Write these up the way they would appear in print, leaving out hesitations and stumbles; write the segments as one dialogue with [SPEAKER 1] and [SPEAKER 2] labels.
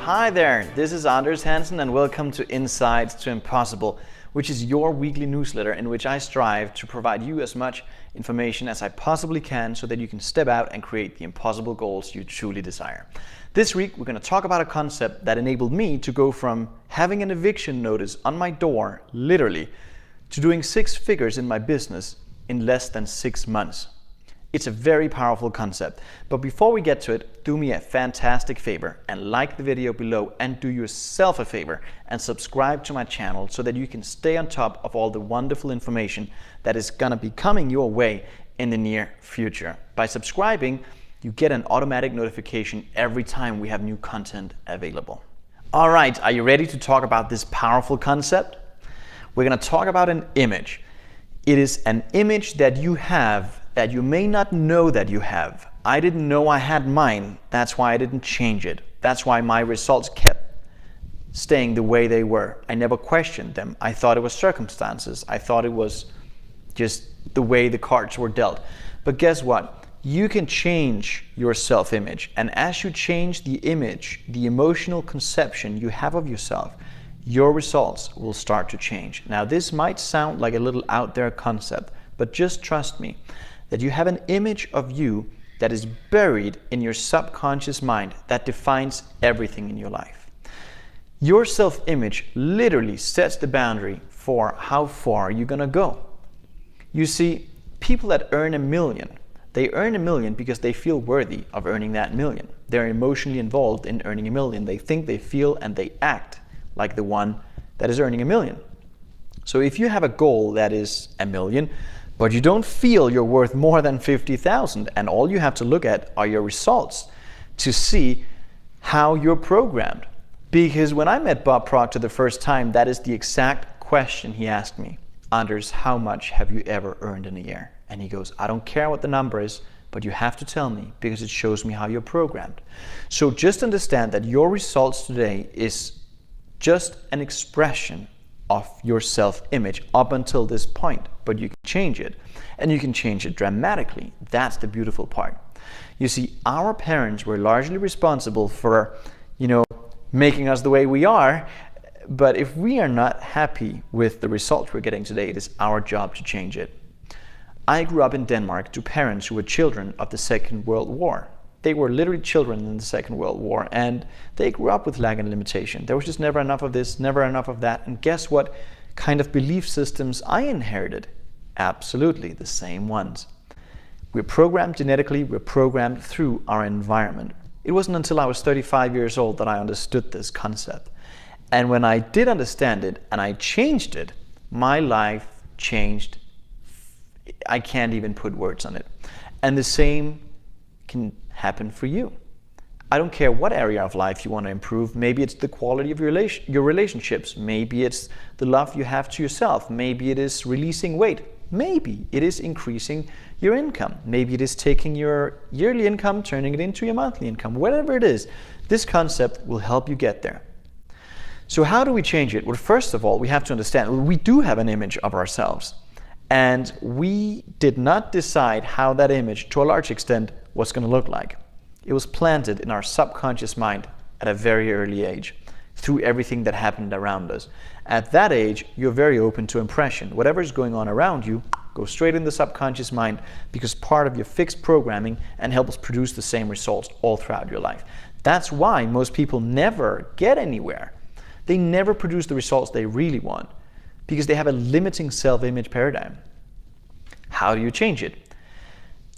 [SPEAKER 1] Hi there, this is Anders Hansen and welcome to Insights to Impossible, which is your weekly newsletter in which I strive to provide you as much information as I possibly can so that you can step out and create the impossible goals you truly desire. This week we're going to talk about a concept that enabled me to go from having an eviction notice on my door, literally, to doing 6 figures in my business in less than 6 months. It's a very powerful concept, but before we get to it, do me a fantastic favor and like the video below, and do yourself a favor and subscribe to my channel so that you can stay on top of all the wonderful information that is gonna be coming your way in the near future. By subscribing, you get an automatic notification every time we have new content available. All right, are you ready to talk about this powerful concept? We're gonna talk about an image. It is an image that you have that you may not know that you have. I didn't know I had mine. That's why I didn't change it. That's why my results kept staying the way they were. I never questioned them. I thought it was circumstances. I thought it was just the way the cards were dealt. But guess what? You can change your self-image. And as you change the image, the emotional conception you have of yourself, your results will start to change. Now, this might sound like a little out there concept, but just trust me that you have an image of you that is buried in your subconscious mind that defines everything in your life. Your self-image literally sets the boundary for how far you're gonna go. You see, people that earn $1 million, they earn $1 million because they feel worthy of earning that $1 million. They're emotionally involved in earning $1 million. They think, they feel, and they act like the one that is earning $1 million. So if you have a goal that is $1 million, but you don't feel you're worth more than 50,000, and all you have to look at are your results to see how you're programmed. Because when I met Bob Proctor the first time, that is the exact question he asked me. Anders, how much have you ever earned in a year? And he goes, I don't care what the number is, but you have to tell me because it shows me how you're programmed. So just understand that your results today is just an expression of your self-image up until this point, but you can change it, and you can change it dramatically. That's the beautiful part. You see, our parents were largely responsible for, making us the way we are, but if we are not happy with the results we're getting today, it is our job to change it. I grew up in Denmark to parents who were children of the Second World War. They were literally children in the Second World War, and they grew up with lack and limitation. There was just never enough of this, never enough of that. And guess what kind of belief systems I inherited? Absolutely the same ones. We're programmed genetically, we're programmed through our environment. It wasn't until I was 35 years old that I understood this concept. And when I did understand it and I changed it, my life changed. I can't even put words on it. And the same can happen for you. I don't care what area of life you want to improve. Maybe it's the quality of your relationships. Maybe it's the love you have to yourself. Maybe it is releasing weight. Maybe it is increasing your income. Maybe it is taking your yearly income, turning it into your monthly income. Whatever it is, this concept will help you get there. So how do we change it? Well, first of all, we have to understand we do have an image of ourselves. And we did not decide how that image, to a large extent, was going to look like. It was planted in our subconscious mind at a very early age through everything that happened around us. At that age, you're very open to impression. Whatever is going on around you goes straight in the subconscious mind because part of your fixed programming and helps produce the same results all throughout your life. That's why most people never get anywhere. They never produce the results they really want because they have a limiting self-image paradigm. How do you change it?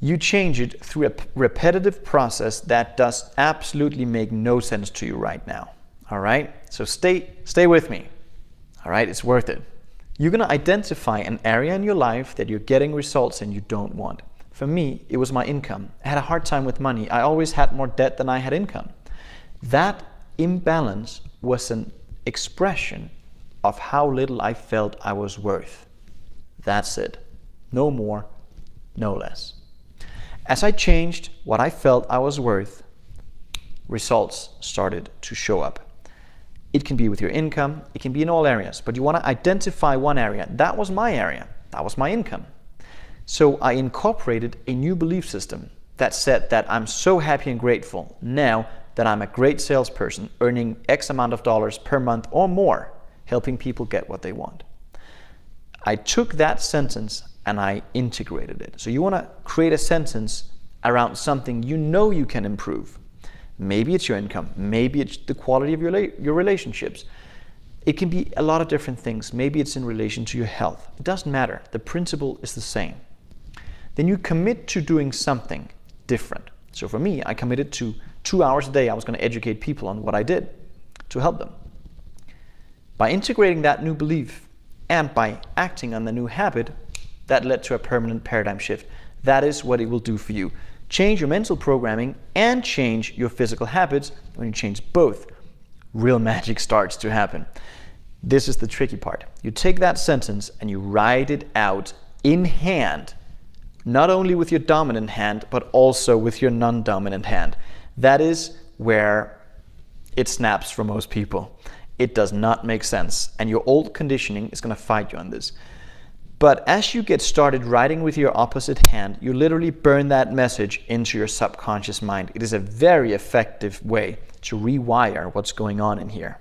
[SPEAKER 1] You change it through a repetitive process that does absolutely make no sense to you right now. All right? So stay with me. All right? It's worth it. You're going to identify an area in your life that you're getting results and you don't want. For me, it was my income. I had a hard time with money. I always had more debt than I had income. That imbalance was an expression of how little I felt I was worth. That's it. No more, no less. As I changed what I felt I was worth, results started to show up. It can be with your income, it can be in all areas, but you want to identify one area. That was my area, that was my income. So I incorporated a new belief system that said that I'm so happy and grateful. Now that I'm a great salesperson earning X amount of dollars per month or more, helping people get what they want. I took that sentence and I integrated it. So you want to create a sentence around something you know you can improve. Maybe it's your income, maybe it's the quality of your relationships. It can be a lot of different things. Maybe it's in relation to your health. It doesn't matter. The principle is the same. Then you commit to doing something different. So for me, I committed to 2 hours a day. I was going to educate people on what I did to help them. By integrating that new belief and by acting on the new habit, that led to a permanent paradigm shift. That is what it will do for you. Change your mental programming and change your physical habits. When you change both, real magic starts to happen. This is the tricky part. You take that sentence and you write it out in hand, not only with your dominant hand, but also with your non-dominant hand. That is where it snaps for most people. It does not make sense, and your old conditioning is going to fight you on this. But as you get started writing with your opposite hand, you literally burn that message into your subconscious mind. It is a very effective way to rewire what's going on in here.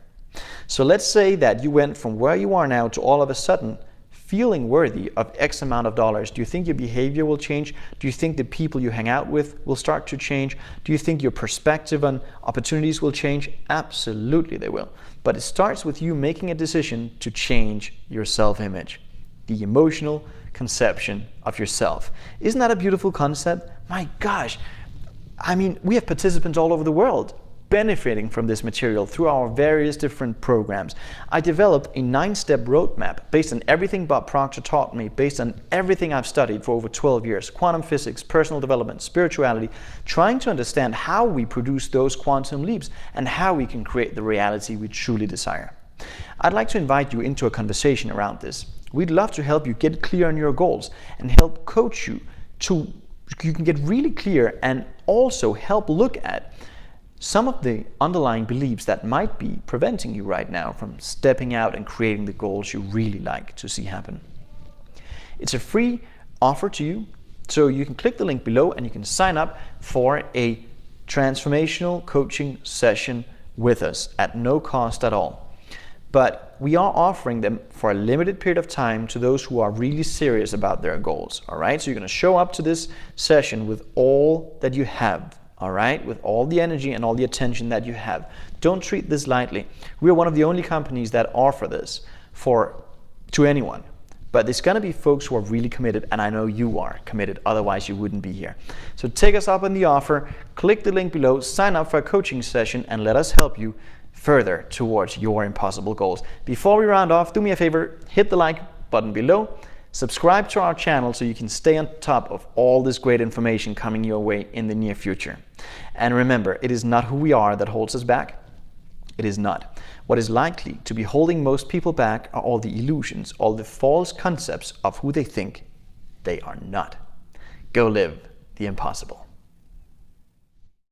[SPEAKER 1] So let's say that you went from where you are now to all of a sudden feeling worthy of X amount of dollars. Do you think your behavior will change? Do you think the people you hang out with will start to change? Do you think your perspective on opportunities will change? Absolutely they will. But it starts with you making a decision to change your self-image. The emotional conception of yourself. Isn't that a beautiful concept? My gosh, I mean, we have participants all over the world benefiting from this material through our various different programs. I developed a 9-step roadmap based on everything Bob Proctor taught me, based on everything I've studied for over 12 years, quantum physics, personal development, spirituality, trying to understand how we produce those quantum leaps and how we can create the reality we truly desire. I'd like to invite you into a conversation around this. We'd love to help you get clear on your goals and help coach you to you can get really clear and also help look at some of the underlying beliefs that might be preventing you right now from stepping out and creating the goals you really like to see happen. It's a free offer to you, so you can click the link below and you can sign up for a transformational coaching session with us at no cost at all. But we are offering them for a limited period of time to those who are really serious about their goals, all right? So you're gonna show up to this session with all that you have, all right? With all the energy and all the attention that you have. Don't treat this lightly. We are one of the only companies that offer this to anyone. But it's gonna be folks who are really committed, and I know you are committed, otherwise you wouldn't be here. So take us up on the offer, click the link below, sign up for a coaching session, and let us help you further towards your impossible goals. Before we round off, do me a favor, hit the like button below, subscribe to our channel so you can stay on top of all this great information coming your way in the near future. And remember, it is not who we are that holds us back. It is not. What is likely to be holding most people back are all the illusions, all the false concepts of who they think they are not. Go live the impossible.